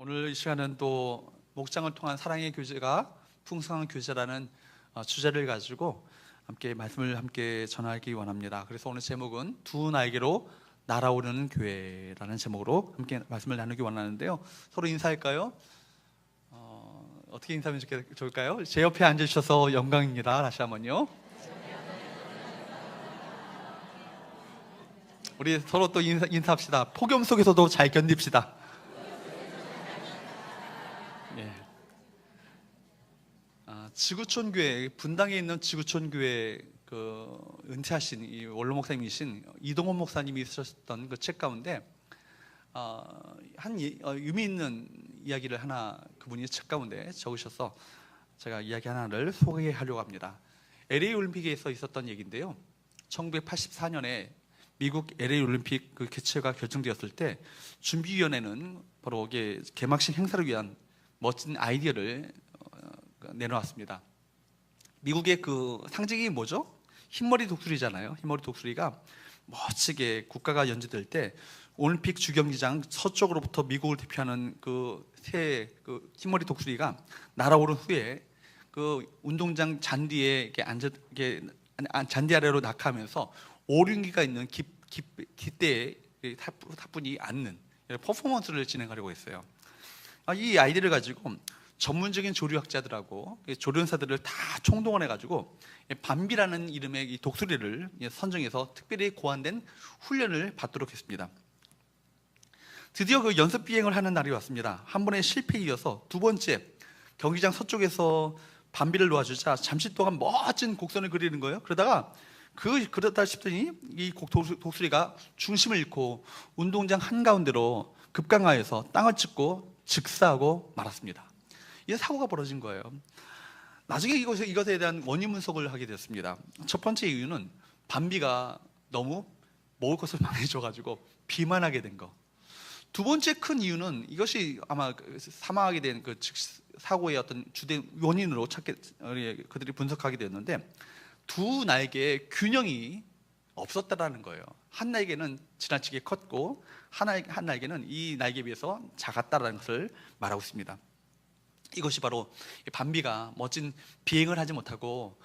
오늘 이 시간은 또 목장을 통한 사랑의 교제가 풍성한 교제라는 주제를 가지고 말씀을 함께 전하기 원합니다. 그래서 오늘 제목은 두 날개로 날아오르는 교회라는 제목으로 함께 말씀을 나누기 원하는데요. 서로 인사할까요? 어떻게 인사하면 좋을까요? 제 옆에 앉으셔서 영광입니다. 다시 한번요. 우리 서로 또 인사합시다. 폭염 속에서도 잘 견딥시다. 예. 지구촌 교회, 분당에 있는 지구촌 교회 은퇴하신 이 원로 목사님이신 이동원 목사님이 쓰셨던 그 책 가운데 의미 있는 이야기를 하나 그분이 책 가운데 적으셔서 제가 이야기 하나를 소개하려고 합니다. LA 올림픽에서 있었던 얘기인데요. 1984년에 미국 LA 올림픽 그 개최가 결정되었을 때 준비위원회는 바로 이게 개막식 행사를 위한 멋진 아이디어를 내놓았습니다. 미국의 그 상징이 뭐죠? 흰머리 독수리잖아요. 흰머리 독수리가 멋지게 국가가 연주될 때 올림픽 주경기장 서쪽으로부터 미국을 대표하는 새 흰머리 독수리가 날아오른 후에 그 운동장 잔디에 잔디 아래로 낙하하면서 오륜기가 있는 깃대에 타분이 앉는 퍼포먼스를 진행하려고 했어요. 이 아이디어를 가지고 전문적인 조류학자들하고 조련사들을 다 총동원해가지고 밤비라는 이름의 이 독수리를 선정해서 특별히 고안된 훈련을 받도록 했습니다. 드디어 그 연습 비행을 하는 날이 왔습니다. 한 번의 실패에 이어서 두 번째 경기장 서쪽에서 밤비를 놓아주자 잠시 동안 멋진 곡선을 그리는 거예요. 그러다 싶더니 이 독수리가 중심을 잃고 운동장 한가운데로 급강하여서 땅을 짚고 즉사하고 말았습니다. 이 사고가 벌어진 거예요. 나중에 이것에 대한 원인 분석을 하게 됐습니다. 첫 번째 이유는 밤비가 너무 먹을 것을 많이 줘가지고 비만하게 된 거. 두 번째 큰 이유는 이것이 아마 사망하게 된 그 사고의 어떤 주된 원인으로 그들이 분석하게 되었는데, 두 날개의 균형이 없었다라는 거예요. 한 날개는 지나치게 컸고 한 날개는 이 날개에 비해서 작았다라는 것을 말하고 있습니다. 이것이 바로 밤비가 멋진 비행을 하지 못하고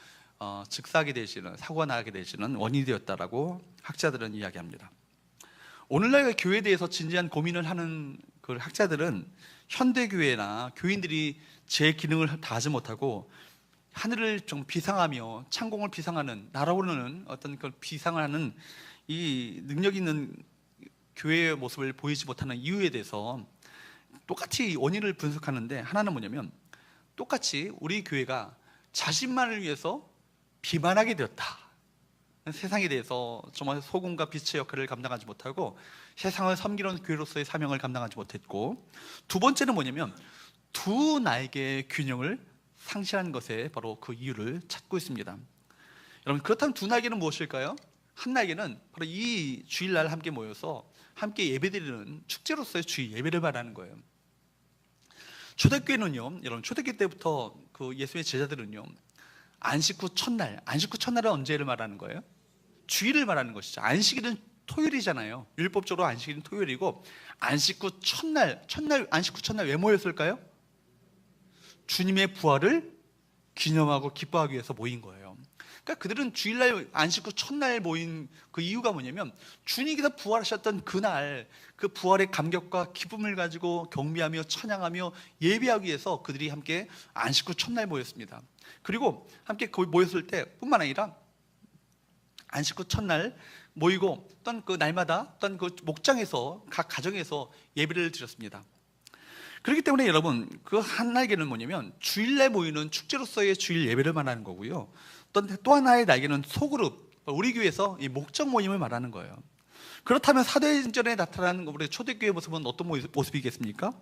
즉사하게 되시는, 사고가 나게 되시는 원인이 되었다라고 학자들은 이야기합니다. 오늘날 교회에 대해서 진지한 고민을 하는 그 학자들은 현대교회나 교인들이 제 기능을 다하지 못하고 하늘을 좀 비상하며 창공을 비상하는, 날아오르는 어떤 그 비상을 하는 이 능력 있는 교회의 모습을 보이지 못하는 이유에 대해서 똑같이 원인을 분석하는데, 하나는 뭐냐면 똑같이 우리 교회가 자신만을 위해서 비만하게 되었다. 세상에 대해서 정말 소금과 빛의 역할을 감당하지 못하고 세상을 섬기는 교회로서의 사명을 감당하지 못했고, 두 번째는 뭐냐면 두 날개의 균형을 상실한 것에 바로 그 이유를 찾고 있습니다. 여러분, 그렇다면 두 날개는 무엇일까요? 한 날개는 바로 이 주일날 함께 모여서 함께 예배드리는 축제로서의 주일 예배를 말하는 거예요. 초대교회는요, 여러분, 초대교회 때부터 그 예수의 제자들은요, 안식 후 첫날, 안식 후 첫날은 언제를 말하는 거예요? 주일을 말하는 것이죠. 안식일은 토요일이잖아요. 율법적으로 안식일은 토요일이고, 안식 후 첫날 왜 모였을까요? 주님의 부활을 기념하고 기뻐하기 위해서 모인 거예요. 그러니까 그들은 주일날 안식 후 첫날 모인 그 이유가 뭐냐면, 주님께서 부활하셨던 그날 그 부활의 감격과 기쁨을 가지고 경배하며 찬양하며 예배하기 위해서 그들이 함께 안식 후 첫날 모였습니다. 그리고 함께 거기 모였을 때 뿐만 아니라 안식 후 첫날 모이고 어떤 그 날마다 어떤 그 목장에서 각 가정에서 예배를 드렸습니다. 그렇기 때문에 여러분, 그 한 날개는 뭐냐면 주일날 모이는 축제로서의 주일 예배를 말하는 거고요. 또 하나의 날개는 소그룹, 우리 교회에서 이 목적 모임을 말하는 거예요. 그렇다면 사도행전에 나타나는 우리 초대교회 모습은 어떤 모습이겠습니까?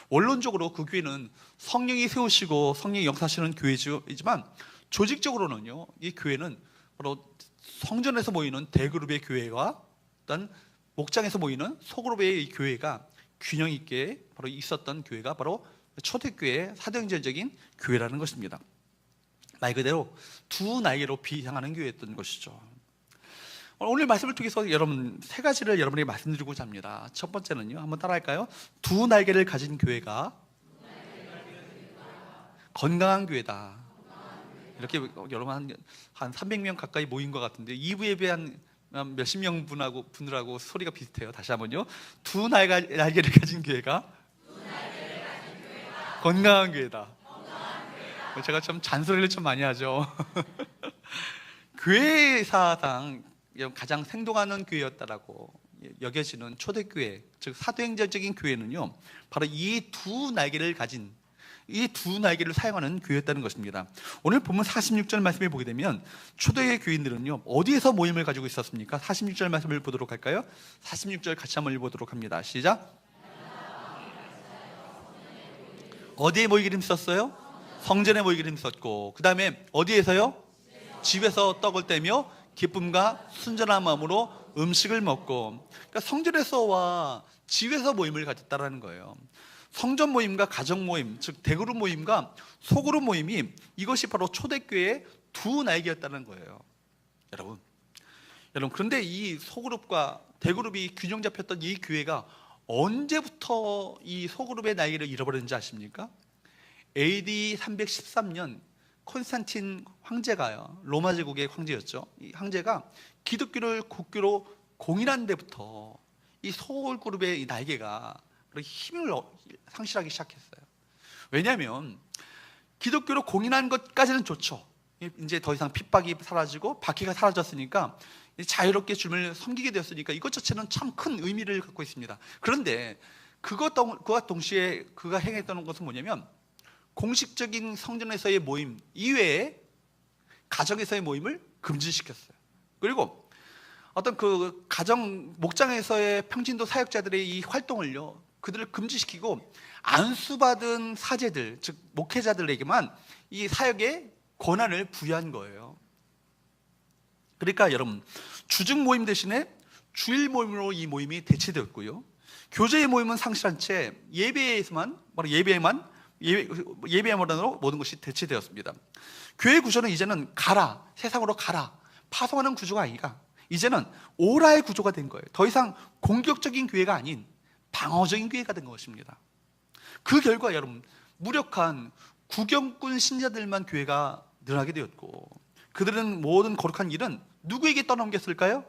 원론적으로 그 교회는 성령이 세우시고 성령이 역사하시는 교회이지만, 조직적으로는요, 이 교회는 바로 성전에서 모이는 대그룹의 교회와 어떤 목장에서 모이는 소그룹의 교회가 균형 있게 바로 있었던 교회가 바로 초대교회의 사도행전적인 교회라는 것입니다. 말 그대로 두 날개로 비상하는 교회였던 것이죠. 오늘 말씀을 통해서 여러분 세 가지를 여러분에게 말씀드리고자 합니다. 첫 번째는요, 한번 따라할까요? 두 날개를 가진 교회가 건강한 교회다. 이렇게 여러분 한 300명 가까이 모인 것 같은데 2부 예배 한 몇십 명 분들하고 소리가 비슷해요. 다시 한번요. 두 날개를 가진 교회가 건강한 교회다. 제가 좀 잔소리를 좀 많이 하죠. 교회사상 가장 생동하는 교회였다라고 여겨지는 초대교회, 즉 사도행전적인 교회는요, 바로 이 두 날개를 가진, 이 두 날개를 사용하는 교회였다는 것입니다. 오늘 본문 46절 말씀을 보게 되면 초대의 교인들은요, 어디에서 모임을 가지고 있었습니까? 46절 말씀을 보도록 할까요? 46절 같이 한번 읽어보도록 합니다. 시작. 어디에 모이기를 힘썼어요? 성전에 모이기를 힘썼고, 그 다음에 어디에서요? 집에서 떡을 떼며 기쁨과 순전한 마음으로 음식을 먹고, 그러니까 성전에서와 집에서 모임을 가졌다라는 거예요. 성전 모임과 가정 모임, 즉 대그룹 모임과 소그룹 모임이, 이것이 바로 초대교회의 두 날개였다는 거예요. 여러분 그런데 이 소그룹과 대그룹이 균형 잡혔던 이 교회가 언제부터 이 소그룹의 날개를 잃어버렸는지 아십니까? AD 313년 콘스탄틴 황제가요, 로마 제국의 황제였죠. 이 황제가 기독교를 국교로 공인한 데부터 이 소그룹의 이 날개가 힘을 상실하기 시작했어요. 왜냐하면 기독교로 공인한 것까지는 좋죠. 이제 더 이상 핍박이 사라지고 박해가 사라졌으니까 자유롭게 주님을 섬기게 되었으니까 이것 자체는 참 큰 의미를 갖고 있습니다. 그런데 그와 동시에 그가 행했던 것은 뭐냐면, 공식적인 성전에서의 모임 이외에 가정에서의 모임을 금지시켰어요. 그리고 어떤 그 가정 목장에서의 평신도 사역자들의 이 활동을요, 그들을 금지시키고 안수받은 사제들, 즉 목회자들에게만 이 사역의 권한을 부여한 거예요. 그러니까 여러분, 주중 모임 대신에 주일 모임으로 이 모임이 대체되었고요, 교제의 모임은 상실한 채 예배에만으로 모든 것이 대체되었습니다. 교회 구조는 이제는 가라, 세상으로 가라, 파송하는 구조가 아니라 이제는 오라의 구조가 된 거예요. 더 이상 공격적인 교회가 아닌 방어적인 교회가 된 것입니다. 그 결과 여러분, 무력한 구경꾼 신자들만 교회가 늘어나게 되었고, 그들은 모든 거룩한 일은 누구에게 떠넘겼을까요?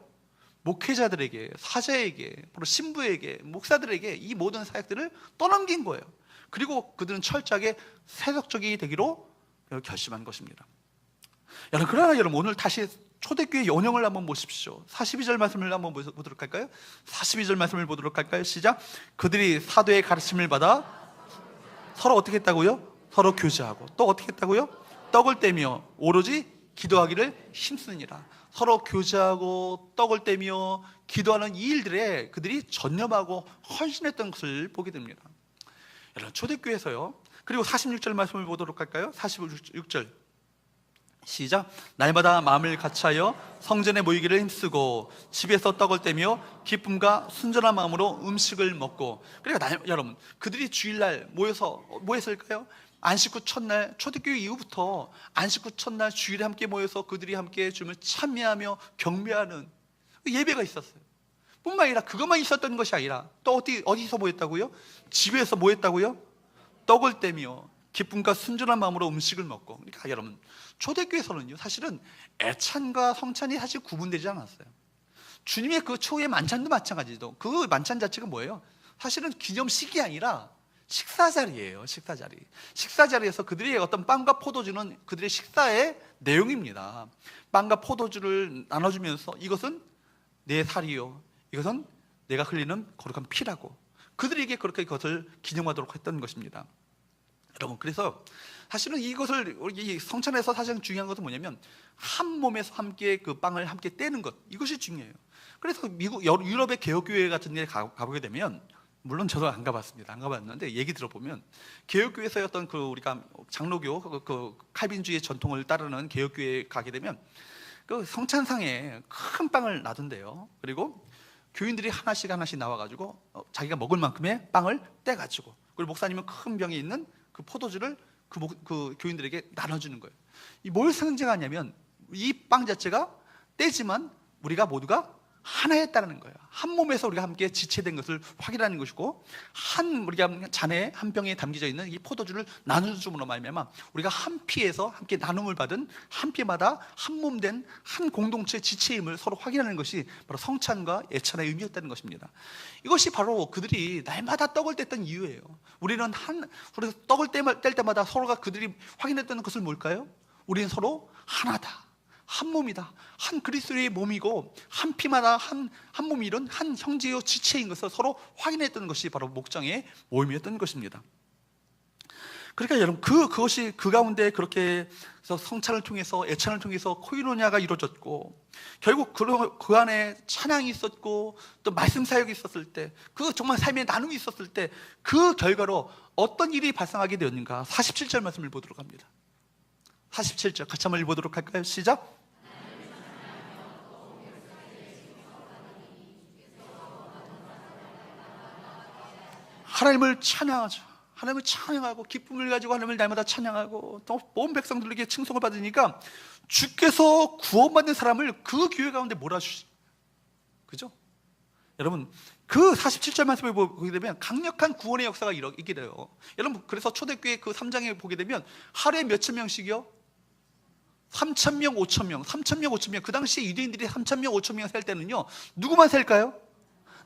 목회자들에게, 사제에게, 바로 신부에게, 목사들에게 이 모든 사역들을 떠넘긴 거예요. 그리고 그들은 철저하게 세속적이 되기로 결심한 것입니다. 그러나 여러분, 오늘 다시 초대교회 연영을 한번 보십시오. 42절 말씀을 한번 보도록 할까요? 42절 말씀을 보도록 할까요? 시작. 그들이 사도의 가르침을 받아 서로 어떻게 했다고요? 서로 교제하고, 또 어떻게 했다고요? 떡을 떼며 오로지 기도하기를 힘쓰니라. 서로 교제하고 떡을 떼며 기도하는 이 일들에 그들이 전념하고 헌신했던 것을 보게 됩니다. 여러분, 초대교회에서요, 그리고 46절 말씀을 보도록 할까요? 46절 시작. 날마다 마음을 같이하여 성전에 모이기를 힘쓰고 집에서 떡을 떼며 기쁨과 순전한 마음으로 음식을 먹고. 그러니까 여러분, 그들이 주일날 모여서 뭐 했을까요? 안식 후 첫날, 초대교회 이후부터 안식 후 첫날 주일에 함께 모여서 그들이 함께 주님을 찬미하며 경배하는 예배가 있었어요. 뿐만 아니라 그것만 있었던 것이 아니라 또 어디서 모였다고요? 집에서 모였다고요? 떡을 떼며 기쁨과 순전한 마음으로 음식을 먹고. 그러니까 여러분, 초대교회에서는요, 사실은 애찬과 성찬이 사실 구분되지 않았어요. 주님의 그 초의 만찬도 마찬가지죠. 그 만찬 자체가 뭐예요? 사실은 기념식이 아니라 식사자리예요. 식사자리에서 그들이 어떤 빵과 포도주는 그들의 식사의 내용입니다. 빵과 포도주를 나눠주면서 이것은 내 살이요, 이것은 내가 흘리는 거룩한 피라고 그들에게 그렇게 그것을 기념하도록 했던 것입니다. 여러분, 그래서 사실은 이것을 이 성찬에서 사실 중요한 것은 뭐냐면 한 몸에서 함께 그 빵을 함께 떼는 것, 이것이 중요해요. 그래서 유럽의 개혁교회 같은 데 가보게 되면, 물론 저도 안 가봤습니다. 안 가봤는데 얘기 들어보면 개혁교회에서의 어떤 그 우리가 장로교 그 칼빈주의 전통을 따르는 개혁교회에 가게 되면 그 성찬상에 큰 빵을 놔둔대요. 그리고 교인들이 하나씩 나와가지고 자기가 먹을 만큼의 빵을 떼가지고, 그리고 목사님은 큰 병에 있는 그 포도주를 그 교인들에게 나눠주는 거예요. 이 뭘 상징하냐면 이 빵 자체가 떼지만 우리가 모두가 하나였다는 거예요. 한 몸에서 우리가 함께 지체된 것을 확인하는 것이고, 우리가 잔에 한 병에 담겨져 있는 이 포도주를 나누줌으로 말미암아 우리가 한 피에서 함께 나눔을 받은 한 피마다 한 몸 된 한 공동체 지체임을 서로 확인하는 것이 바로 성찬과 예찬의 의미였다는 것입니다. 이것이 바로 그들이 날마다 떡을 뗐던 이유예요. 우리가 떡을 뗄 때마다 서로가 그들이 확인했던 것을 뭘까요? 우리는 서로 하나다, 한 몸이다, 한 그리스도의 몸이고 한 피마다 한 몸이 이룬 한 형제요 지체인 것을 서로 확인했던 것이 바로 목장의 모임이었던 것입니다. 그러니까 여러분, 그것이 그 가운데 그렇게 해서 성찬을 통해서 예찬을 통해서 코이노냐가 이루어졌고, 결국 그 안에 찬양이 있었고 또 말씀 사역이 있었을 때, 그 정말 삶의 나눔이 있었을 때 그 결과로 어떤 일이 발생하게 되었는가. 47절 말씀을 보도록 합니다. 47절 같이 한번 읽어보도록 할까요? 시작. 하나님을 찬양하죠. 하나님을 찬양하고 기쁨을 가지고 하나님을 날마다 찬양하고 또 온 백성들에게 칭송을 받으니까 주께서 구원받는 사람을 그 교회 가운데 몰아주시. 그죠? 여러분, 그 47절 말씀을 보게 되면 강력한 구원의 역사가 있게 돼요. 여러분, 그래서 초대교회 그 3장에 보게 되면 하루에 몇천 명씩이요? 3,000명, 5,000명, 3,000명, 5,000명. 그 당시에 유대인들이 3,000명, 5,000명 살 때는요, 누구만 살까요?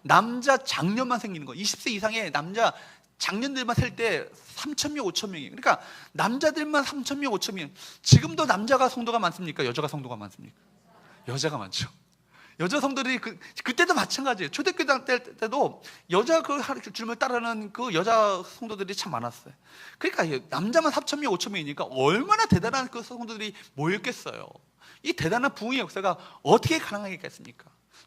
남자 장년만 생기는 거예요. 20세 이상의 남자 장년들만 살 때 3,000명, 5,000명이에요. 그러니까 남자들만 3,000명, 5,000명. 지금도 남자가 성도가 많습니까? 여자가 성도가 많습니까? 여자가 많죠. 여자 성도들이 그때도 마찬가지예요. 초대교회 때도 여자 그 주님을 따르는 그 여자 성도들이 참 많았어요. 그러니까 남자만 4,000명, 5,000명이니까 얼마나 대단한 그 성도들이 모였겠어요. 이 대단한 부흥의 역사가 어떻게 가능하겠습니까?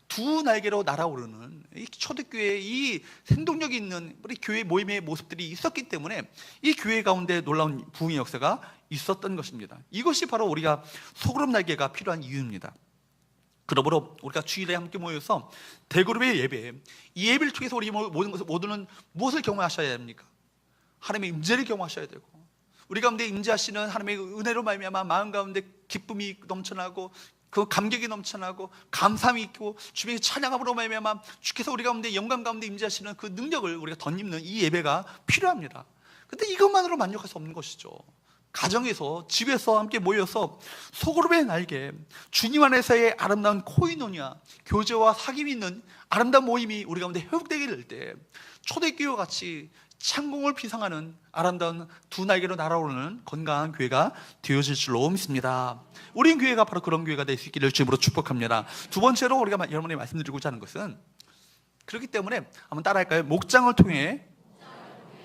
두 날개로 날아오르는 이 초대교회의 이 생동력이 있는 우리 교회 모임의 모습들이 있었기 때문에 이 교회 가운데 놀라운 부흥의 역사가 있었던 것입니다. 이것이 바로 우리가 소그룹 날개가 필요한 이유입니다. 그러므로 우리가 주일에 함께 모여서 대그룹의 예배, 이 예배를 통해서 우리 모두는 무엇을 경험하셔야 됩니까? 하나님의 임재를 경험하셔야 되고, 우리 가운데 임재하시는 하나님의 은혜로 말미암아 마음 가운데 기쁨이 넘쳐나고 그 감격이 넘쳐나고 감사함이 있고 주님의 찬양함으로 말미암아 주께서 우리 가운데 영광 가운데 임재하시는 그 능력을 우리가 덧입는 이 예배가 필요합니다. 근데 이것만으로 만족할 수 없는 것이죠. 가정에서, 집에서 함께 모여서 소그룹의 날개, 주님 안에서의 아름다운 코이노냐, 교제와 사귐이 있는 아름다운 모임이 우리 가운데 회복되게 될 때 초대교회와 같이 창공을 비상하는 아름다운 두 날개로 날아오르는 건강한 교회가 되어질 줄로 믿습니다. 우리 교회가 바로 그런 교회가 될 수 있기를 주님으로 축복합니다. 두 번째로 우리가 여러분에게 말씀드리고자 하는 것은, 그렇기 때문에 한번 따라할까요? 목장을 통해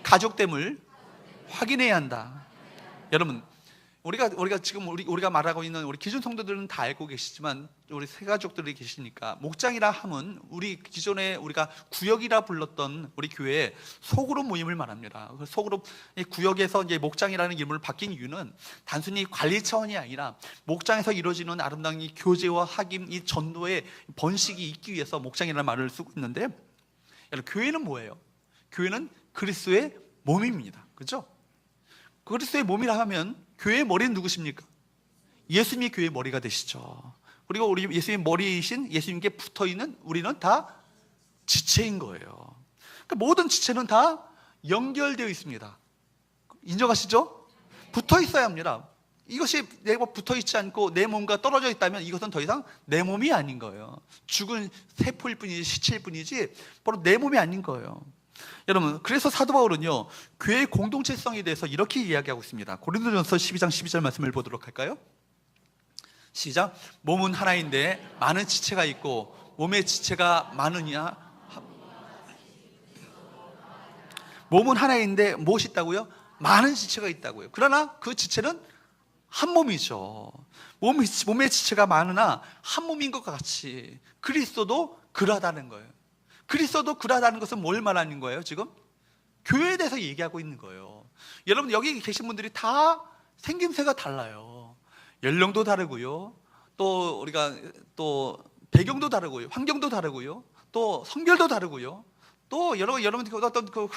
가족됨을 확인해야 한다. 여러분, 우리가 지금 우리가 말하고 있는 우리 기존 성도들은 다 알고 계시지만 우리 새 가족들이 계시니까, 목장이라 함은 우리 기존에 우리가 구역이라 불렀던 우리 교회의 소그룹 모임을 말합니다. 소그룹 구역에서 이제 목장이라는 이름을 바뀐 이유는 단순히 관리 차원이 아니라 목장에서 이루어지는 아름다운 이 교제와 사귐, 이 전도의 번식이 있기 위해서 목장이라는 말을 쓰고 있는데, 여러분, 교회는 뭐예요? 교회는 그리스도의 몸입니다. 그렇죠? 그리스도의 몸이라 하면 교회의 머리는 누구십니까? 예수님이 교회의 머리가 되시죠. 그리고 우리 예수님의 머리이신 예수님께 붙어있는 우리는 다 지체인 거예요. 그러니까 모든 지체는 다 연결되어 있습니다. 인정하시죠? 붙어 있어야 합니다. 이것이 내가 붙어있지 않고 내 몸과 떨어져 있다면 이것은 더 이상 내 몸이 아닌 거예요. 죽은 세포일 뿐이지, 시체일 뿐이지 바로 내 몸이 아닌 거예요. 여러분, 그래서 사도 바울은요, 교회의 공동체성에 대해서 이렇게 이야기하고 있습니다. 고린도전서 12장 12절 말씀을 보도록 할까요? 시작. 몸은 하나인데 많은 지체가 있고 몸의 지체가 많으냐? 몸은 하나인데 무엇이 있다고요? 많은 지체가 있다고요. 그러나 그 지체는 한 몸이죠. 몸의 지체가 많으나 한 몸인 것 같이 그리스도도 그러하다는 거예요. 그리스도도 그러하다는 것은 뭘 말하는 거예요? 지금 교회에 대해서 얘기하고 있는 거예요. 여러분, 여기 계신 분들이 다 생김새가 달라요. 연령도 다르고요, 또 우리가 또 배경도 다르고요, 환경도 다르고요, 또 성별도 다르고요, 또 여러분 어떤 그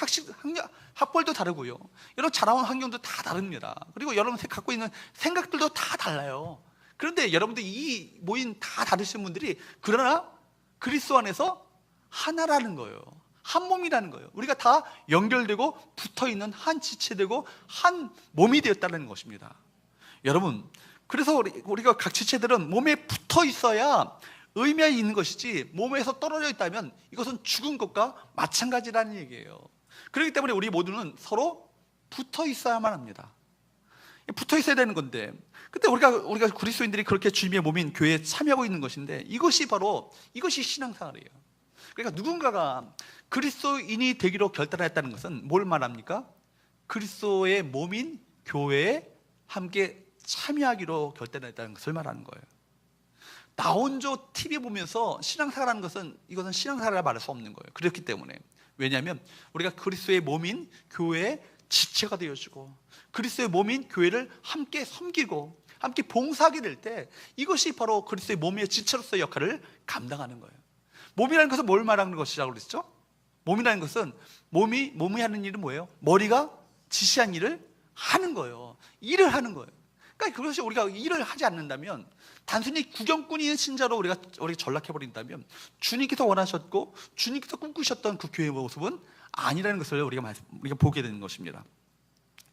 학벌도 다르고요, 여러분 자라온 환경도 다 다릅니다. 그리고 여러분 갖고 있는 생각들도 다 달라요. 그런데 여러분들 이 모인 다 다르신 분들이 그러나 그리스도 안에서 하나라는 거예요. 한 몸이라는 거예요. 우리가 다 연결되고 붙어있는 한 지체되고 한 몸이 되었다는 것입니다. 여러분, 그래서 우리가 각 지체들은 몸에 붙어 있어야 의미가 있는 것이지 몸에서 떨어져 있다면 이것은 죽은 것과 마찬가지라는 얘기예요. 그렇기 때문에 우리 모두는 서로 붙어 있어야만 합니다. 붙어 있어야 되는 건데, 근데 우리가 그리스도인들이 그렇게 주님의 몸인 교회에 참여하고 있는 것인데, 이것이 신앙생활이에요. 그러니까 누군가가 그리스도인이 되기로 결단했다는 것은 뭘 말합니까? 그리스도의 몸인 교회에 함께 참여하기로 결단했다는 것을 말하는 거예요. 나 혼자 TV 보면서 신앙생활하는 것은 이것은 신앙생활이라 말할 수 없는 거예요. 그렇기 때문에. 왜냐하면 우리가 그리스도의 몸인 교회의 지체가 되어주고 그리스도의 몸인 교회를 함께 섬기고 함께 봉사하게 될 때 이것이 바로 그리스도의 몸의 지체로서의 역할을 감당하는 거예요. 몸이라는 것은 뭘 말하는 것이라고 그랬죠? 몸이라는 것은 몸이 하는 일은 뭐예요? 머리가 지시한 일을 하는 거예요. 일을 하는 거예요. 그러니까 그것이 우리가 일을 하지 않는다면, 단순히 구경꾼인 신자로 우리가 전락해버린다면 주님께서 원하셨고 주님께서 꿈꾸셨던 그 교회의 모습은 아니라는 것을 우리가 보게 되는 것입니다.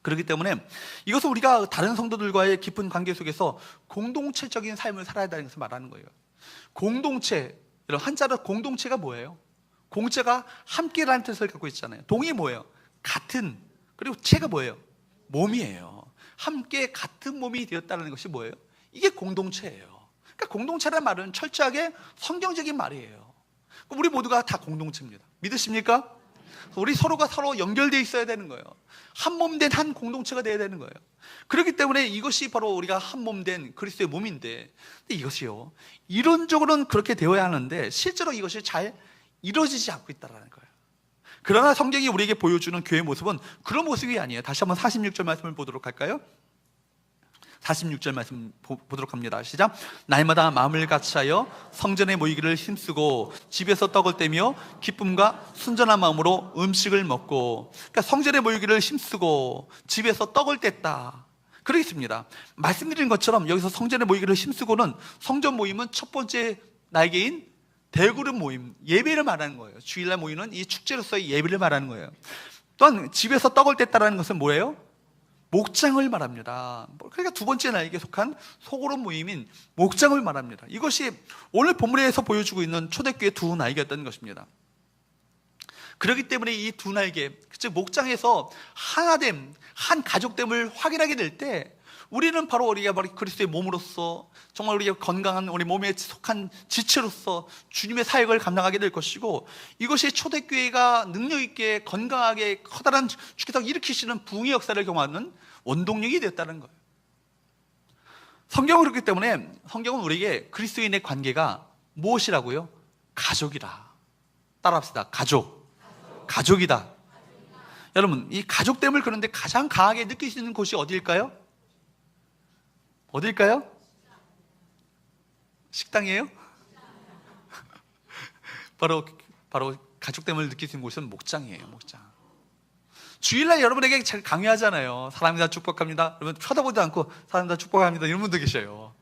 그렇기 때문에 이것은 우리가 다른 성도들과의 깊은 관계 속에서 공동체적인 삶을 살아야 한다는 것을 말하는 거예요. 공동체, 이런 한자로 공동체가 뭐예요? 공체가 함께라는 뜻을 갖고 있잖아요. 동이 뭐예요? 같은. 그리고 체가 뭐예요? 몸이에요. 함께 같은 몸이 되었다는 것이 뭐예요? 이게 공동체예요. 그러니까 공동체라는 말은 철저하게 성경적인 말이에요. 우리 모두가 다 공동체입니다. 믿으십니까? 우리 서로가 서로 연결되어 있어야 되는 거예요. 한 몸 된 한 공동체가 되어야 되는 거예요. 그렇기 때문에 이것이 바로 우리가 한 몸 된 그리스도의 몸인데, 근데 이것이요, 이론적으로는 그렇게 되어야 하는데 실제로 이것이 잘 이루어지지 않고 있다는 거예요. 그러나 성경이 우리에게 보여주는 교회의 모습은 그런 모습이 아니에요. 다시 한번 46절 말씀을 보도록 할까요? 46절 말씀 보도록 합니다. 시작. 날마다 마음을 같이하여 성전에 모이기를 힘쓰고 집에서 떡을 떼며 기쁨과 순전한 마음으로 음식을 먹고. 그러니까 성전에 모이기를 힘쓰고 집에서 떡을 뗐다, 그러겠습니다. 말씀드린 것처럼 여기서 성전에 모이기를 힘쓰고는 성전 모임은 첫 번째 날개인 대그룹 모임, 예배를 말하는 거예요. 주일날 모이는 이 축제로서의 예배를 말하는 거예요. 또한 집에서 떡을 뗐다라는 것은 뭐예요? 목장을 말합니다. 그러니까 두 번째 날개에 속한 소그룹 모임인 목장을 말합니다. 이것이 오늘 본문에서 보여주고 있는 초대교회 두 날개였던 것입니다. 그렇기 때문에 이 두 날개, 즉 목장에서 하나됨, 한 가족됨을 확인하게 될 때 우리는 바로 우리가 그리스도의 몸으로서 정말 우리가 건강한 우리 몸에 속한 지체로서 주님의 사역을 감당하게 될 것이고, 이것이 초대교회가 능력 있게 건강하게 커다란 주께서 일으키시는 부흥의 역사를 경험하는 원동력이 되었다는 거예요. 성경은 그렇기 때문에 성경은 우리에게 그리스도인의 관계가 무엇이라고요? 가족이라. 따라합시다. 가족이다. 여러분, 이 가족됨을 그런데 가장 강하게 느낄 수 있는 곳이 어디일까요? 식당이에요? 바로 가족됨을 느낄 수 있는 곳은 목장이에요. 목장. 주일날 여러분에게 잘 강요하잖아요. 사람이다 축복합니다. 여러분 쳐다보지 않고 사람이다 축복합니다, 이런 분도 계셔요.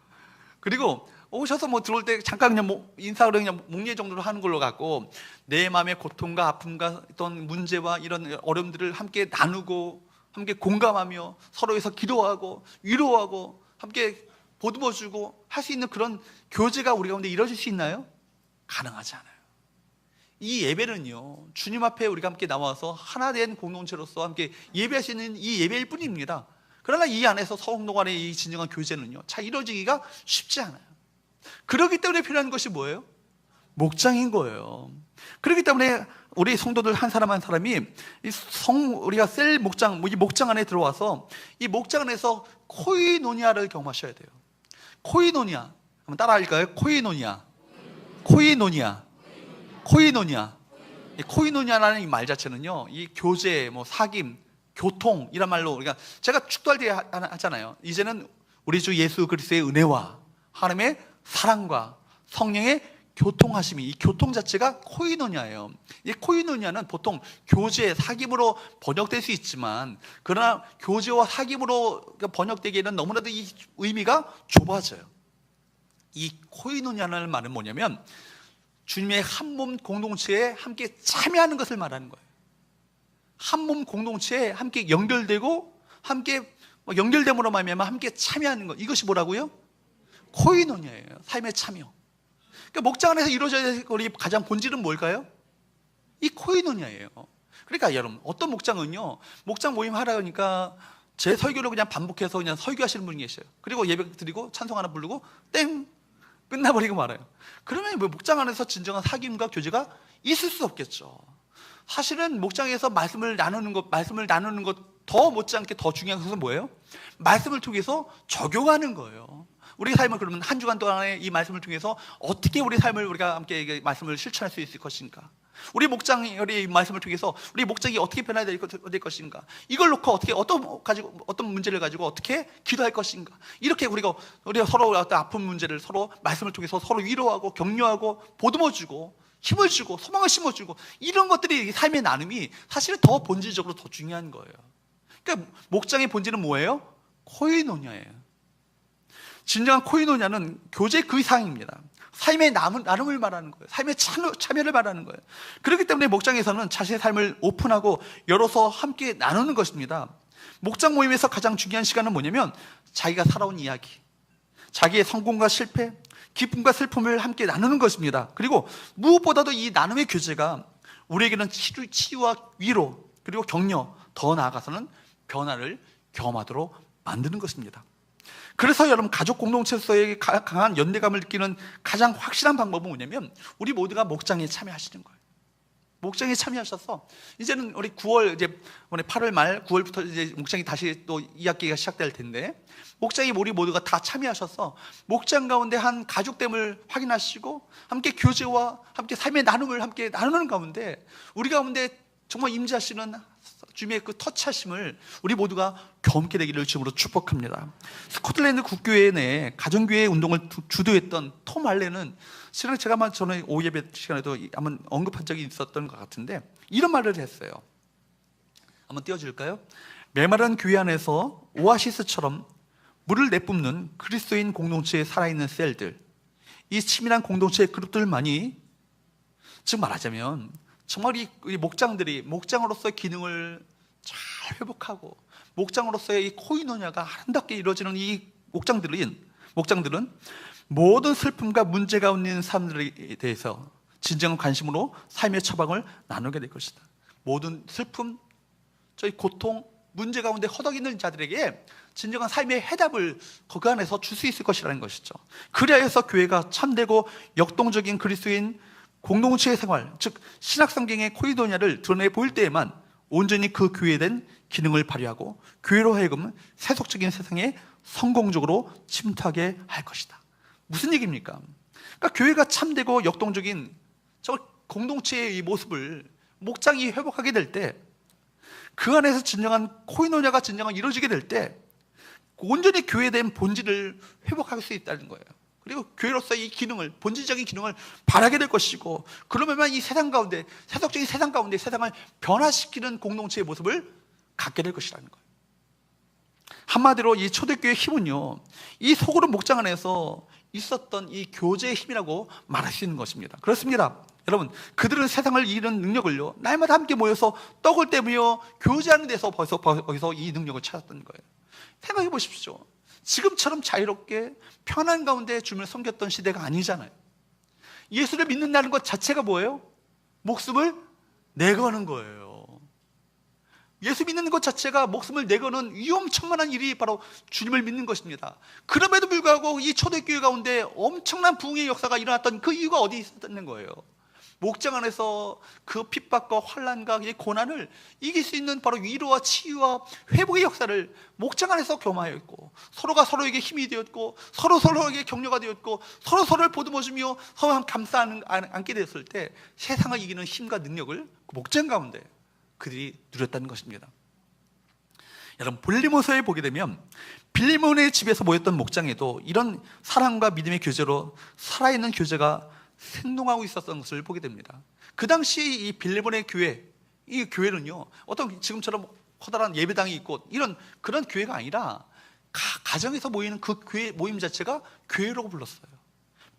그리고 오셔서 들어올 때 잠깐 그냥 인사를 그냥 목례 정도로 하는 걸로 갖고 내 마음의 고통과 아픔과 어떤 문제와 이런 어려움들을 함께 나누고 함께 공감하며 서로에서 기도하고 위로하고 함께 보듬어주고 할 수 있는 그런 교제가 우리 가운데 이루어질 수 있나요? 가능하지 않아요. 이 예배는요, 주님 앞에 우리가 함께 나와서 하나 된 공동체로서 함께 예배할 수 있는 이 예배일 뿐입니다. 그러나 이 안에서 성도 간의 이 진정한 교제는요, 잘 이루어지기가 쉽지 않아요. 그렇기 때문에 필요한 것이 뭐예요? 목장인 거예요. 그렇기 때문에 우리 성도들 한 사람 한 사람이 우리가 셀 목장, 이 목장 안에 들어와서 이 목장 안에서 코이노니아를 경험하셔야 돼요. 코이노니아, 한번 따라 할까요? 코이노니아라는 이 말 자체는요, 이 교제, 사귐, 교통, 이란 말로 우리가 제가 축도할 때 하잖아요. 이제는 우리 주 예수 그리스도의 은혜와 하나님의 사랑과 성령의 교통하심이, 이 교통 자체가 코이노니아예요. 이 코이노니아는 보통 교제, 사귐으로 번역될 수 있지만, 그러나 교제와 사귐으로 번역되기에는 너무나도 이 의미가 좁아져요. 이 코이노냐라는 말은 뭐냐면 주님의 한 몸 공동체에 함께 참여하는 것을 말하는 거예요. 한 몸 공동체에 함께 연결되고 함께 연결됨으로 말미암아 함께 참여하는 것, 이것이 뭐라고요? 코이노냐예요. 삶의 참여. 그러니까 목장 안에서 이루어져야 될 우리 가장 본질은 뭘까요? 이 코이노냐예요. 그러니까 여러분, 어떤 목장은요, 목장 모임 하라 그러니까 제 설교를 그냥 반복해서 그냥 설교하시는 분이 계셔요. 그리고 예배 드리고 찬송 하나 부르고 땡 끝나버리고 말아요. 그러면 뭐 목장 안에서 진정한 사귐과 교제가 있을 수 없겠죠. 사실은 목장에서 말씀을 나누는 것 더 못지않게 더 중요한 것은 뭐예요? 말씀을 통해서 적용하는 거예요. 우리 삶을 그러면 한 주간 동안에 이 말씀을 통해서 어떻게 우리 삶을 우리가 함께 말씀을 실천할 수 있을 것인가? 우리 목장이 이 말씀을 통해서 우리 목장이 어떻게 변화될 것인가? 이걸 놓고 어떤 문제를 가지고 어떻게 기도할 것인가? 이렇게 우리가 서로 어떤 아픈 문제를 서로 말씀을 통해서 서로 위로하고 격려하고 보듬어주고 힘을 주고 소망을 심어주고, 이런 것들이 삶의 나눔이 사실은 더 본질적으로 더 중요한 거예요. 그러니까 목장의 본질은 뭐예요? 코이노냐예요. 진정한 코이노냐는 교제 그 이상입니다. 삶의 나눔을 말하는 거예요. 삶의 참여를 말하는 거예요. 그렇기 때문에 목장에서는 자신의 삶을 오픈하고 열어서 함께 나누는 것입니다. 목장 모임에서 가장 중요한 시간은 뭐냐면 자기가 살아온 이야기, 자기의 성공과 실패, 기쁨과 슬픔을 함께 나누는 것입니다. 그리고 무엇보다도 이 나눔의 교제가 우리에게는 치유와 위로, 그리고 격려, 더 나아가서는 변화를 경험하도록 만드는 것입니다. 그래서 여러분, 가족 공동체에서의 강한 연대감을 느끼는 가장 확실한 방법은 뭐냐면 우리 모두가 목장에 참여하시는 거예요. 목장에 참여하셔서 이제는 우리 9월 이제 8월 말 9월부터 이제 목장이 다시 또 2학기가 시작될 텐데, 목장이 우리 모두가 다 참여하셔서 목장 가운데 한 가족됨을 확인하시고 함께 교제와 함께 삶의 나눔을 함께 나누는 가운데 우리 가운데 정말 임재하시는 주님의 그 터치하심을 우리 모두가 경험하게 되기를 주님으로 축복합니다. 스코틀랜드 국교회 내 가정교회 운동을 주도했던 톰 할레는 실은 제가 아마 전에 오후 예배 시간에도 한번 언급한 적이 있었던 것 같은데 이런 말을 했어요. 한번 띄워줄까요? 메마른 교회 안에서 오아시스처럼 물을 내뿜는 그리스도인 공동체에 살아있는 셀들, 이 치밀한 공동체의 그룹들만이, 즉 말하자면 정말 이 목장들이 목장으로서의 기능을 잘 회복하고 목장으로서의 이 코이노냐가 아름답게 이루어지는 이 목장들은 모든 슬픔과 문제 가운데 있는 사람들에 대해서 진정한 관심으로 삶의 처방을 나누게 될 것이다. 모든 슬픔, 저희 고통, 문제 가운데 허덕이는 자들에게 진정한 삶의 해답을 그 안에서 줄 수 있을 것이라는 것이죠. 그래야 해서 교회가 참되고 역동적인 그리스도인 공동체의 생활, 즉 신학 성경의 코이노냐를 드러내 보일 때에만 온전히 그 교회에 대한 기능을 발휘하고 교회로 하여금 세속적인 세상에 성공적으로 침투하게 할 것이다. 무슨 얘기입니까? 그러니까 교회가 참되고 역동적인 저 공동체의 이 모습을 목장이 회복하게 될 때, 그 안에서 진정한 코이노냐가 진정한 이루어지게 될 때 온전히 교회에 대한 본질을 회복할 수 있다는 거예요. 그리고 교회로서의 이 기능을, 본질적인 기능을 발하게 될 것이고, 그러면 이 세상 가운데, 세속적인 세상 가운데 세상을 변화시키는 공동체의 모습을 갖게 될 것이라는 거예요. 한마디로 이 초대교회의 힘은요, 이 소그룹 목장 안에서 있었던 이 교제의 힘이라고 말할 수 있는 것입니다. 그렇습니다. 여러분, 그들은 세상을 이기는 능력을요, 날마다 함께 모여서 떡을 떼며 교제하는 데서 거기서 이 능력을 찾았던 거예요. 생각해 보십시오. 지금처럼 자유롭게 편한 가운데 주님을 섬겼던 시대가 아니잖아요. 예수를 믿는다는 것 자체가 뭐예요? 목숨을 내거는 거예요. 예수 믿는 것 자체가 목숨을 내거는 위험천만한 일이 바로 주님을 믿는 것입니다. 그럼에도 불구하고 이 초대교회 가운데 엄청난 부흥의 역사가 일어났던 그 이유가 어디 있었다는 거예요? 목장 안에서 그 핍박과 환난과 고난을 이길 수 있는 바로 위로와 치유와 회복의 역사를 목장 안에서 경험하였고, 서로가 서로에게 힘이 되었고, 서로에게 격려가 되었고, 서로를 보듬어주며 서로 감싸안게 되었을 때 세상을 이기는 힘과 능력을 그 목장 가운데 그들이 누렸다는 것입니다. 여러분, 빌리몬서에 보게 되면 빌리몬의 집에서 모였던 목장에도 이런 사랑과 믿음의 교제로 살아있는 교제가 생동하고 있었던 것을 보게 됩니다. 그 당시 이 빌리몬의 교회, 이 교회는요, 어떤 지금처럼 커다란 예배당이 있고 이런 그런 교회가 아니라 가정에서 모이는 그 교회 모임 자체가 교회라고 불렀어요.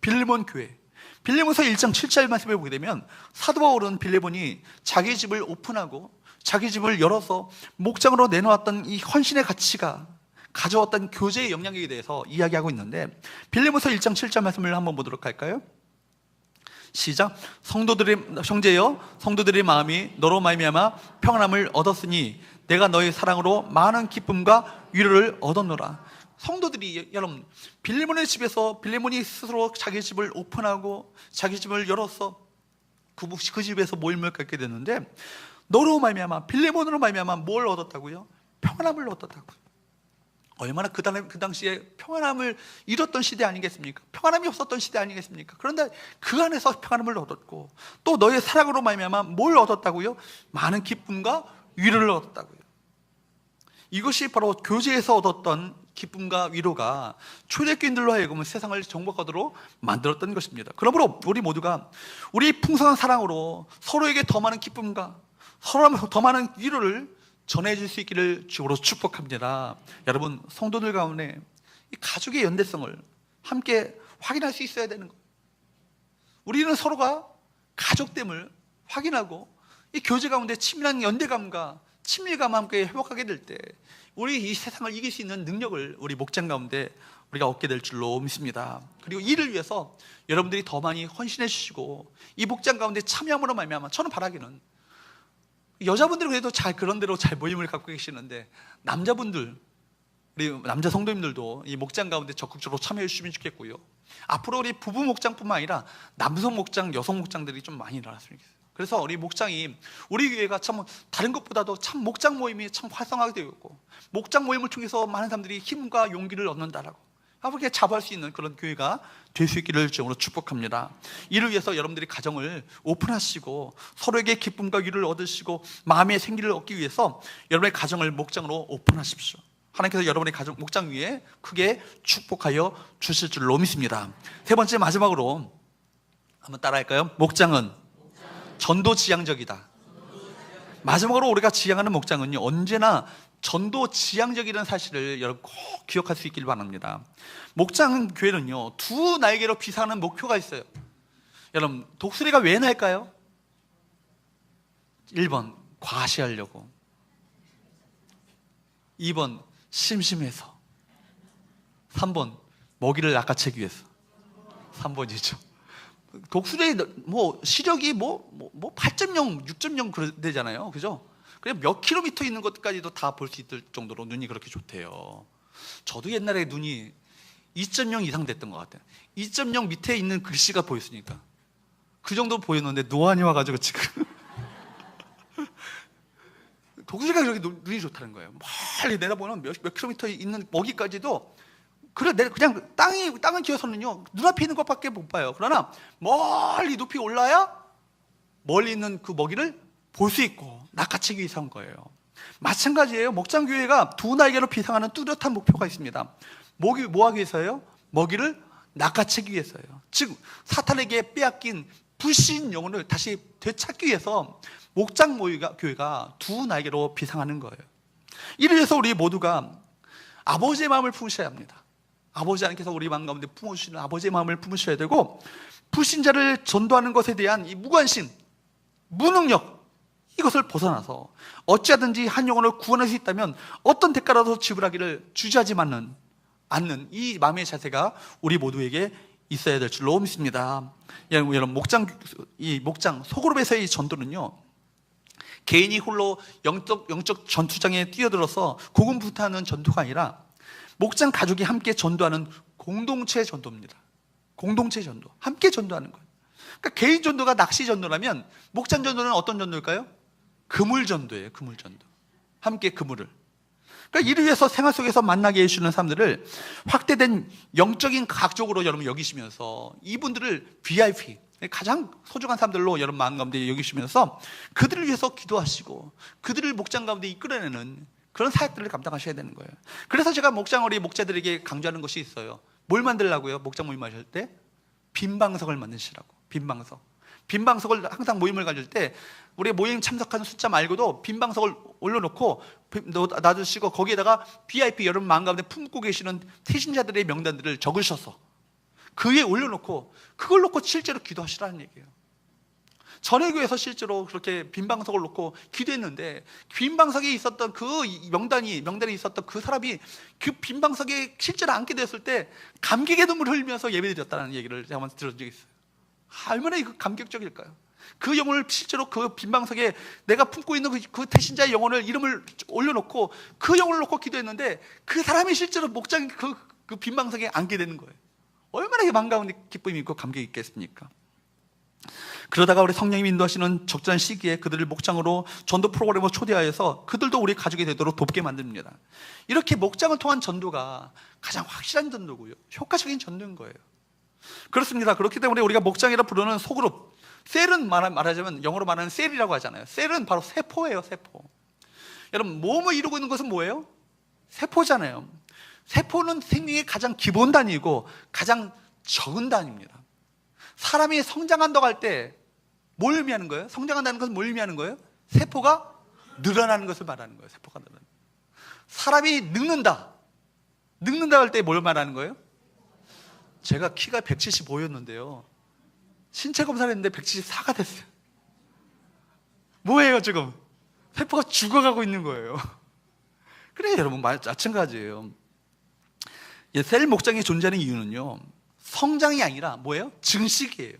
빌레몬 교회. 빌레몬서 1장 7절 말씀에 보게 되면 사도 바울은 빌레몬이 자기 집을 오픈하고 자기 집을 열어서 목장으로 내놓았던 이 헌신의 가치가 가져왔던 교제의 영향력에 대해서 이야기하고 있는데, 빌레몬서 1장 7절 말씀을 한번 보도록 할까요? 시작. 형제여, 성도들의 마음이 너로 말미암아 평안함을 얻었으니 내가 너의 사랑으로 많은 기쁨과 위로를 얻었노라. 성도들이, 여러분, 빌레몬의 집에서 빌레몬이 스스로 자기 집을 오픈하고 자기 집을 열어서 그 집에서 모임을 갖게 됐는데, 너로 말미암아, 빌레몬으로 말미암아 뭘 얻었다고요? 평안함을 얻었다고요. 얼마나 그 당시에 평안함을 잃었던 시대 아니겠습니까? 평안함이 없었던 시대 아니겠습니까? 그런데 그 안에서 평안함을 얻었고, 또 너의 사랑으로 말미암아 뭘 얻었다고요? 많은 기쁨과 위로를 얻었다고요. 이것이 바로 교제에서 얻었던 기쁨과 위로가 초대교인들로 하여금 세상을 정복하도록 만들었던 것입니다. 그러므로 우리 모두가 우리 풍성한 사랑으로 서로에게 더 많은 기쁨과 서로 더 많은 위로를 전해줄 수 있기를 주로 축복합니다. 여러분, 성도들 가운데 이 가족의 연대성을 함께 확인할 수 있어야 되는 거예요. 우리는 서로가 가족됨을 확인하고 이 교제 가운데 친밀한 연대감과 친밀감과 함께 회복하게 될 때 우리 이 세상을 이길 수 있는 능력을 우리 목장 가운데 우리가 얻게 될 줄로 믿습니다. 그리고 이를 위해서 여러분들이 더 많이 헌신해 주시고 이 목장 가운데 참여함으로 말미암아, 저는 바라기는 여자분들은 그래도 그런 대로 잘 모임을 갖고 계시는데, 남자분들, 우리 남자 성도님들도 이 목장 가운데 적극적으로 참여해 주시면 좋겠고요. 앞으로 우리 부부 목장뿐만 아니라 남성 목장, 여성 목장들이 좀 많이 일어났으면 좋겠어요. 그래서 우리 목장이, 우리 교회가 참 다른 것보다도 참 목장 모임이 참 활성화가 되어 있고, 목장 모임을 통해서 많은 사람들이 힘과 용기를 얻는다라고 그렇게 자부할 수 있는 그런 교회가 될 수 있기를 주님으로 축복합니다. 이를 위해서 여러분들이 가정을 오픈하시고 서로에게 기쁨과 위로를 얻으시고 마음의 생기를 얻기 위해서 여러분의 가정을 목장으로 오픈하십시오. 하나님께서 여러분의 가정 목장 위에 크게 축복하여 주실 줄로 믿습니다. 세 번째, 마지막으로 한번 따라할까요? 목장은 전도지향적이다. 마지막으로 우리가 지향하는 목장은요, 언제나 전도지향적이라는 사실을 여러분 꼭 기억할 수 있길 바랍니다. 목장 교회는요, 두 날개로 비상하는 목표가 있어요. 여러분, 독수리가 왜 날까요? 1번 과시하려고, 2번 심심해서, 3번 먹이를 낚아채기 위해서. 3번이죠. 독수리의 시력이 8.0, 6.0 그러잖아요. 그죠? 그냥 몇 킬로미터 있는 것까지도 다 볼 수 있을 정도로 눈이 그렇게 좋대요. 저도 옛날에 눈이 2.0 이상 됐던 것 같아요. 2.0 밑에 있는 글씨가 보였으니까. 그 정도 보였는데 노안이 와가지고 지금 독수리가 그렇게 눈이 좋다는 거예요. 멀리 내다보면 몇 킬로미터 있는 먹이까지도, 그냥 땅은 기어서는요 눈앞에 있는 것밖에 못 봐요. 그러나 멀리 높이 올라야 멀리 있는 그 먹이를 볼 수 있고 낚아채기 위해서 한 거예요. 마찬가지예요. 목장교회가 두 날개로 비상하는 뚜렷한 목표가 있습니다. 뭐 하기 위해서요? 먹이를 낚아채기 위해서요. 즉 사탄에게 빼앗긴 불신 영혼을 다시 되찾기 위해서 목장 교회가 두 날개로 비상하는 거예요. 이를 위해서 우리 모두가 아버지의 마음을 품으셔야 합니다. 아버지 하나님께서 우리 마음 가운데 품어주시는 아버지의 마음을 품으셔야 되고, 불신자를 전도하는 것에 대한 이 무관심, 무능력, 이것을 벗어나서 어찌하든지 한 영혼을 구원할 수 있다면 어떤 대가라도 지불하기를 주저하지 않는 이 마음의 자세가 우리 모두에게 있어야 될 줄로 믿습니다. 여러분, 목장 소그룹에서의 이 전도는요, 개인이 홀로 영적 전투장에 뛰어들어서 고군분투하는 전도가 아니라 목장 가족이 함께 전도하는 공동체 전도입니다. 공동체 전도, 함께 전도하는 거예요. 그러니까 개인 전도가 낚시 전도라면 목장 전도는 어떤 전도일까요? 그물 전도예요. 그물 전도. 함께 그물을. 그러니까 이를 위해서 생활 속에서 만나게 해주는 사람들을 확대된 영적인 가족으로 여러분 여기시면서 이분들을 VIP, 가장 소중한 사람들로 여러분 마음 가운데 여기시면서 그들을 위해서 기도하시고 그들을 목장 가운데 이끌어내는 그런 사역들을 감당하셔야 되는 거예요. 그래서 제가 우리 목자들에게 강조하는 것이 있어요. 뭘 만들라고요? 목장 모임 하실 때 빈방석을 만드시라고. 빈방석을 항상 모임을 가질 때 우리 모임 참석하는 숫자 말고도 빈방석을 올려놓고 놔두시고 거기에다가 VIP 여러분 마음 가운데 품고 계시는 태신자들의 명단들을 적으셔서 그 위에 올려놓고 그걸 놓고 실제로 기도하시라는 얘기예요. 전에 교회에서 실제로 그렇게 빈방석을 놓고 기도했는데, 빈방석에 있었던 그 명단이 있었던 그 사람이 그 빈방석에 실제로 앉게 되었을 때 감격의 눈물을 흘리면서 예배드렸다는 얘기를 제가 한번 들은 적이 있어요. 얼마나 이거 감격적일까요? 그 영혼을 실제로 그 빈방석에 내가 품고 있는 그 태신자의 영혼을, 이름을 올려놓고 그 영혼을 놓고 기도했는데 그 사람이 실제로 목장 그 빈방석에 앉게 되는 거예요. 얼마나 반가운 기쁨이 있고 감격이 있겠습니까? 그러다가 우리 성령님이 인도하시는 적절한 시기에 그들을 목장으로 전도 프로그램으로 초대하여서 그들도 우리 가족이 되도록 돕게 만듭니다. 이렇게 목장을 통한 전도가 가장 확실한 전도고요, 효과적인 전도인 거예요. 그렇습니다. 그렇기 때문에 우리가 목장이라 부르는 소그룹, 셀은 말하자면 영어로 말하는 셀이라고 하잖아요. 셀은 바로 세포예요. 세포. 여러분, 몸을 이루고 있는 것은 뭐예요? 세포잖아요. 세포는 생명의 가장 기본 단위이고 가장 적은 단위입니다. 사람이 성장한다고 할 때 뭘 의미하는 거예요? 성장한다는 것은 뭘 의미하는 거예요? 세포가 늘어나는 것을 말하는 거예요. 세포가 늘어나는. 사람이 늙는다 할 때 뭘 말하는 거예요? 제가 키가 175였는데요 신체 검사를 했는데 174가 됐어요. 뭐예요 지금? 세포가 죽어가고 있는 거예요. 그래 여러분, 마찬가지예요. 셀 목장이 존재하는 이유는요, 성장이 아니라 뭐예요? 증식이에요.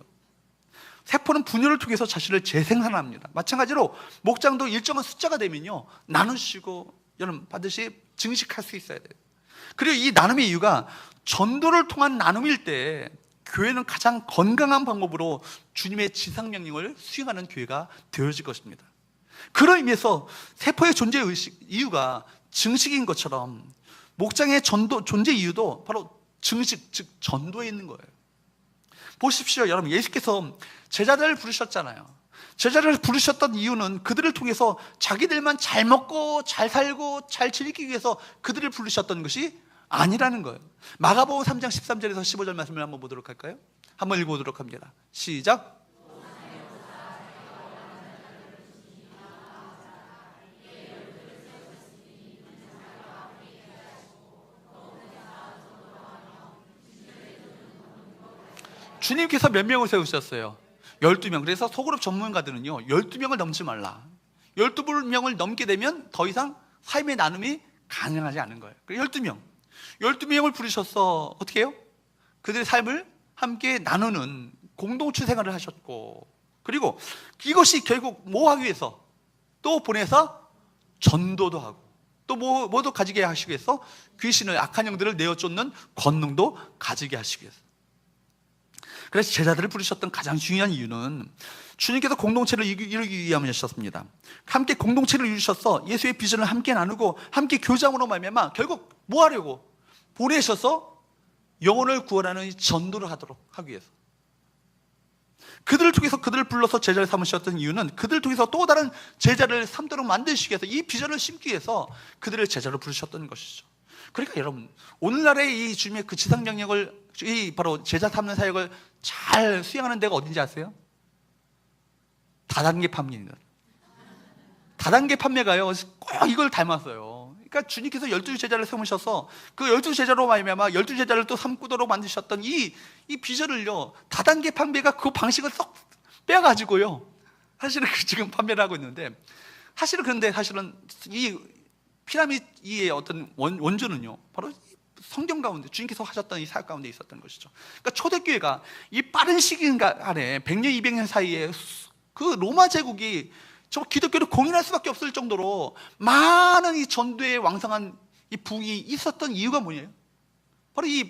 세포는 분열을 통해서 자신을 재생산합니다. 마찬가지로 목장도 일정한 숫자가 되면요 나누시고 여러분 반드시 증식할 수 있어야 돼요. 그리고 이 나눔의 이유가 전도를 통한 나눔일 때 교회는 가장 건강한 방법으로 주님의 지상명령을 수행하는 교회가 되어질 것입니다. 그런 의미에서 세포의 존재 이유가 증식인 것처럼 목장의 존재 이유도 바로 증식, 즉 전도에 있는 거예요. 보십시오 여러분, 예수께서 제자들을 부르셨잖아요. 제자를 부르셨던 이유는 그들을 통해서 자기들만 잘 먹고 잘 살고 잘 즐기기 위해서 그들을 부르셨던 것이 아니라는 거예요. 마가복음 3장 13절에서 15절 말씀을 한번 보도록 할까요? 한번 읽어보도록 합니다. 시작. 주님께서 몇 명을 세우셨어요? 12명. 그래서 소그룹 전문가들은요 12명을 넘지 말라, 12명을 넘게 되면 더 이상 삶의 나눔이 가능하지 않은 거예요. 그래서 12명을 부르셔서 어떻게 해요? 그들의 삶을 함께 나누는 공동체 생활을 하셨고, 그리고 이것이 결국 뭐 하기 위해서? 또 보내서 전도도 하고, 또 뭐도 가지게 하시기 위해서 귀신을, 악한 영들을 내어 쫓는 권능도 가지게 하시기 위해서. 그래서 제자들을 부르셨던 가장 중요한 이유는 주님께서 공동체를 이루기 위함이셨습니다. 함께 공동체를 이루셔서 예수의 비전을 함께 나누고 함께 교장으로 말미암아 결국 뭐 하려고? 보내셔서 영혼을 구원하는 전도를 하기 위해서. 그들을 통해서 그들을 불러서 제자를 삼으셨던 이유는 그들을 통해서 또 다른 제자를 삼도록 만드시기 위해서, 이 비전을 심기 위해서 그들을 제자로 부르셨던 것이죠. 그러니까 여러분, 오늘날의 이 주님의 그 지상명령을, 이 바로 제자 삼는 사역을 잘 수행하는 데가 어딘지 아세요? 다단계 판매입니다. 다단계 판매가요 꼭 이걸 닮았어요. 그러니까 주님께서 12제자를 세우셔서 그 12제자로 말미암아 12제자를 또 삼구도로 만드셨던 이 비전을요, 다단계 판매가 그 방식을 썩 빼가지고요 사실은 지금 판매를 하고 있는데, 그런데 이 피라미드의 어떤 원조는요 바로 성경 가운데 주님께서 하셨던 이 사역 가운데 있었던 것이죠. 그러니까 초대교회가 이 빠른 시기 안에 100년 200년 사이에 그 로마 제국이 저 기독교를 공인할 수밖에 없을 정도로 많은 이 전도에 왕성한 이 부흥이 있었던 이유가 뭐예요?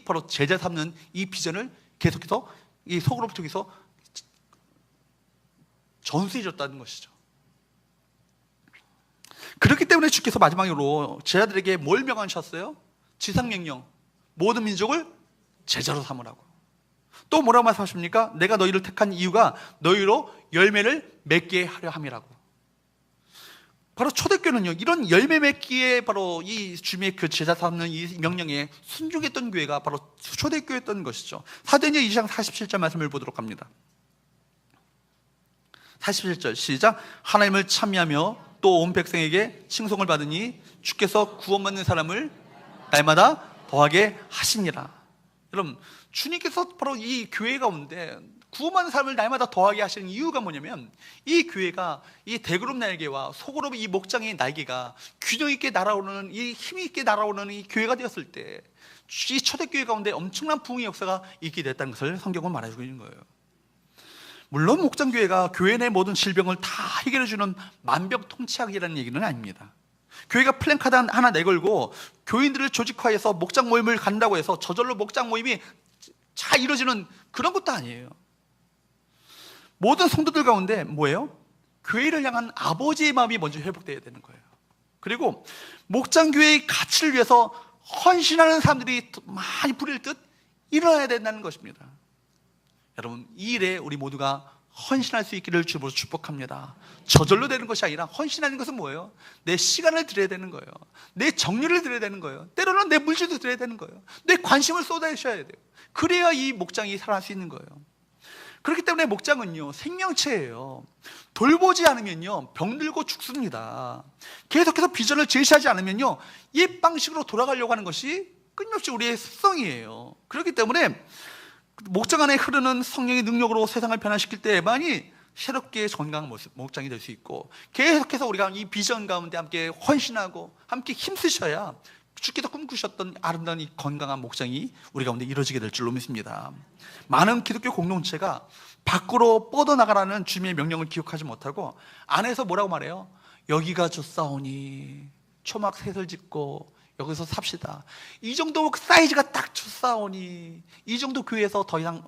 바로 제자 삼는 이 비전을 계속해서 이 소그룹 통해서 전수해 줬다는 것이죠. 그렇기 때문에 주께서 마지막으로 제자들에게 뭘 명하셨어요? 지상명령, 모든 민족을 제자로 삼으라고. 또 뭐라고 말씀하십니까? 내가 너희를 택한 이유가 너희로 열매를 맺게 하려 함이라고. 바로 초대교회는요 이런 열매 맺기에 바로 이 주님의 그 제자 삼는 이 명령에 순종했던 교회가 바로 초대교회였던 것이죠. 사도행전 2장 47절 말씀을 보도록 합니다. 47절 시작. 하나님을 찬미하며 또 온 백성에게 칭송을 받으니 주께서 구원받는 사람을 날마다 더하게 하시니라. 여러분, 주님께서 바로 이 교회 가운데 구원받는 사람을 날마다 더하게 하시는 이유가 뭐냐면, 이 교회가 이 대그룹 날개와 소그룹 이 목장의 날개가 균형 있게 날아오르는, 이 힘 있게 날아오르는 이 교회가 되었을 때 이 초대교회 가운데 엄청난 부흥의 역사가 있게 됐다는 것을 성경은 말해주고 있는 거예요. 물론 목장교회가 교회 내 모든 질병을 다 해결해주는 만병통치약이라는 얘기는 아닙니다. 교회가 플랜카드 하나 내걸고 교인들을 조직화해서 목장 모임을 간다고 해서 저절로 목장 모임이 잘 이루어지는 그런 것도 아니에요. 모든 성도들 가운데 뭐예요? 교회를 향한 아버지의 마음이 먼저 회복되어야 되는 거예요. 그리고 목장교회의 가치를 위해서 헌신하는 사람들이 많이 부릴 듯 일어나야 된다는 것입니다. 여러분, 이 일에 우리 모두가 헌신할 수 있기를 주님으로 축복합니다. 저절로 되는 것이 아니라 헌신하는 것은 뭐예요? 내 시간을 드려야 되는 거예요. 내 정열을 드려야 되는 거예요. 때로는 내 물질도 드려야 되는 거예요. 내 관심을 쏟아주셔야 돼요. 그래야 이 목장이 살아날 수 있는 거예요. 그렇기 때문에 목장은요, 생명체예요. 돌보지 않으면요, 병들고 죽습니다. 계속해서 비전을 제시하지 않으면요, 옛 방식으로 돌아가려고 하는 것이 끊임없이 우리의 습성이에요. 그렇기 때문에 목장 안에 흐르는 성령의 능력으로 세상을 변화시킬 때만이 새롭게 건강한 목장이 될 수 있고, 계속해서 우리가 이 비전 가운데 함께 헌신하고 함께 힘쓰셔야 주께서 꿈꾸셨던 아름다운 이 건강한 목장이 우리 가운데 이루어지게 될 줄로 믿습니다. 많은 기독교 공동체가 밖으로 뻗어나가라는 주님의 명령을 기억하지 못하고 안에서 뭐라고 말해요? 여기가 좋사오니 초막 셋을 짓고 여기서 삽시다. 이 정도 사이즈가 딱 좋사오니 이 정도 교회에서 더 이상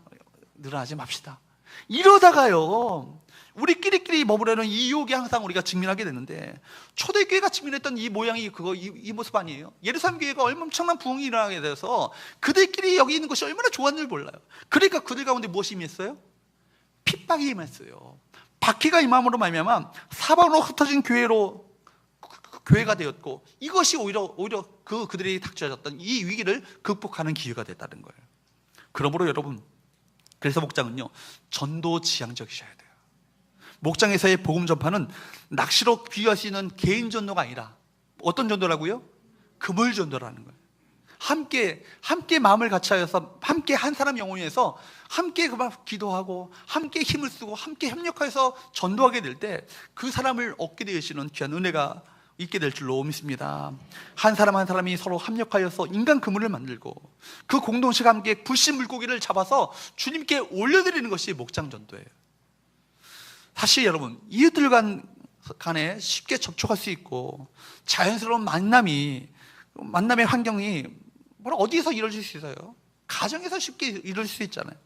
늘어나지 맙시다. 이러다가요, 우리끼리 머무르는 이 유혹에 항상 우리가 직면하게 되는데, 초대교회가 직면했던 이 모양이 이 모습 아니에요? 예루살렘 교회가 엄청난 부흥이 일어나게 돼서 그들끼리 여기 있는 것이 얼마나 좋았는지 몰라요. 그러니까 그들 가운데 무엇이 임했어요? 핍박이 임했어요. 박해가 임함으로 말미암아 사방으로 흩어진 교회가 되었고, 이것이 오히려 그들이 닥쳐졌던 이 위기를 극복하는 기회가 됐다는 거예요. 그러므로 여러분, 그래서 목장은요, 전도지향적이셔야 돼요. 목장에서의 복음 전파는 낚시로 비유할 수 있는 개인 전도가 아니라 어떤 전도라고요? 그물 전도라는 거예요. 함께 마음을 같이하여서 함께 한 사람 영혼을 위해서 함께 기도하고 함께 힘을 쓰고 함께 협력해서 전도하게 될 때 그 사람을 얻게 되시는 귀한 은혜가 있게 될 줄로 믿습니다. 한 사람 한 사람이 서로 협력하여서 인간 그물을 만들고 그 공동체가 함께 불신 물고기를 잡아서 주님께 올려드리는 것이 목장 전도예요. 사실 여러분, 이웃들 간에 쉽게 접촉할 수 있고 자연스러운 만남의 환경이 어디에서 이루어질 수 있어요? 가정에서 쉽게 이루어질 수 있잖아요.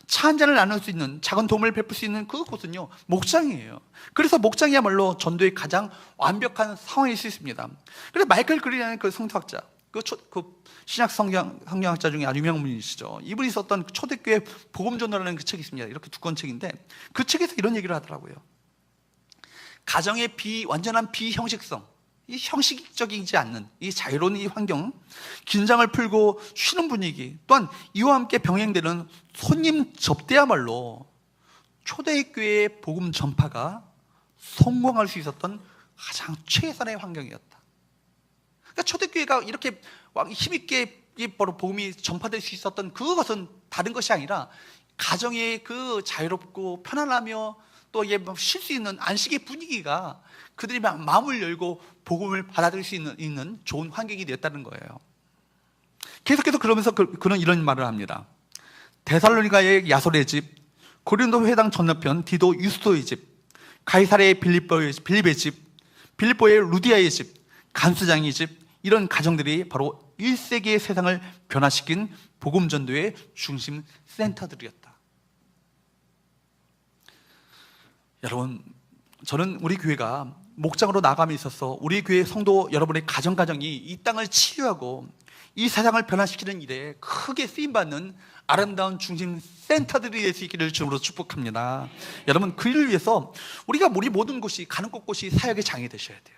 차 한 잔을 나눌 수 있는, 작은 도움을 베풀 수 있는 그곳은요, 목장이에요. 그래서 목장이야말로 전도의 가장 완벽한 상황일 수 있습니다. 그래서 마이클 그린이라는 그 성서학자, 그 신약 성경학자 중에 아주 유명한 분이시죠. 이분이 썼던 초대교회 복음전도라는 그 책이 있습니다. 이렇게 두꺼운 책인데 그 책에서 이런 얘기를 하더라고요. 가정의 완전한 비형식성, 이 형식적이지 않는 이 자유로운 이 환경, 긴장을 풀고 쉬는 분위기, 또한 이와 함께 병행되는 손님 접대야말로 초대교회의 복음 전파가 성공할 수 있었던 가장 최선의 환경이었다. 그러니까 초대교회가 이렇게 힘있게 바로 복음이 전파될 수 있었던 그것은 다른 것이 아니라 가정의 그 자유롭고 편안하며 또 쉴 수 있는 안식의 분위기가 그들이 마음을 열고 복음을 받아들일 수 있는 좋은 환경이 되었다는 거예요. 계속해서 그러면서 그는 이런 말을 합니다. 데살로니가의 야솔의 집, 고린도 회당 건너편 디도 유스도의 집, 가이사랴의 빌립의 집, 빌립보의 루디아의 집, 간수장의 집, 이런 가정들이 바로 1세기의 세상을 변화시킨 복음 전도의 중심 센터들이었다. 여러분, 저는 우리 교회가 목장으로 나감에 있어서 우리 교회 성도 여러분의 가정이 이 땅을 치유하고 이 세상을 변화시키는 일에 크게 쓰임받는 아름다운 중심 센터들이 될 수 있기를 주님으로 축복합니다. 여러분, 그 일을 위해서 우리 모든 곳이, 가는 곳곳이 사역의 장이 되셔야 돼요.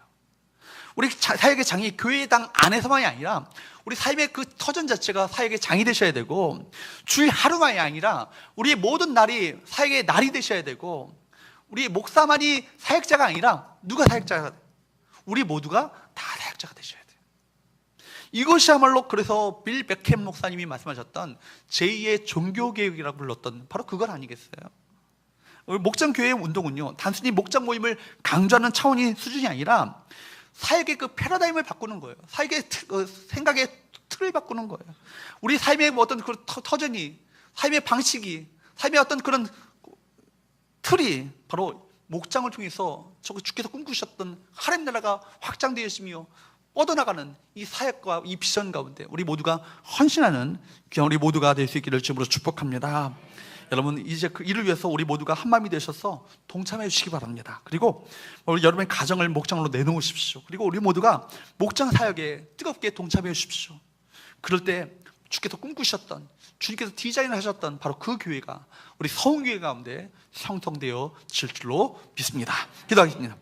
우리 사역의 장이 교회당 안에서만이 아니라 우리 삶의 그 터전 자체가 사역의 장이 되셔야 되고, 주일 하루만이 아니라 우리의 모든 날이 사역의 날이 되셔야 되고, 우리 목사만이 사역자가 아니라 누가 사역자가 돼요? 우리 모두가 다 사역자가 되셔야 돼요. 이것이야말로 그래서 빌 베켐 목사님이 말씀하셨던 제2의 종교개혁이라고 불렀던 바로 그걸 아니겠어요? 목장교회 운동은요, 단순히 목장 모임을 강조하는 차원이 수준이 아니라 사역의 그 패러다임을 바꾸는 거예요. 사역의 생각의 틀을 바꾸는 거예요. 우리 삶의 어떤 그 터전이, 삶의 방식이, 삶의 어떤 그런 틀이 바로 목장을 통해서 주께서 꿈꾸셨던 하나님 나라가 확장되었으며 뻗어나가는 이 사역과 이 비전 가운데 우리 모두가 헌신하는 귀한 우리 모두가 될 수 있기를 주님으로 축복합니다. 여러분, 이제 그 일을 위해서 우리 모두가 한 마음이 되셔서 동참해 주시기 바랍니다. 그리고 우리 여러분의 가정을 목장으로 내놓으십시오. 그리고 우리 모두가 목장 사역에 뜨겁게 동참해 주십시오. 그럴 때 주께서 꿈꾸셨던, 주님께서 디자인하셨던 바로 그 교회가 우리 서운교회 가운데 형성되어 질 줄로 믿습니다. 기도하겠습니다.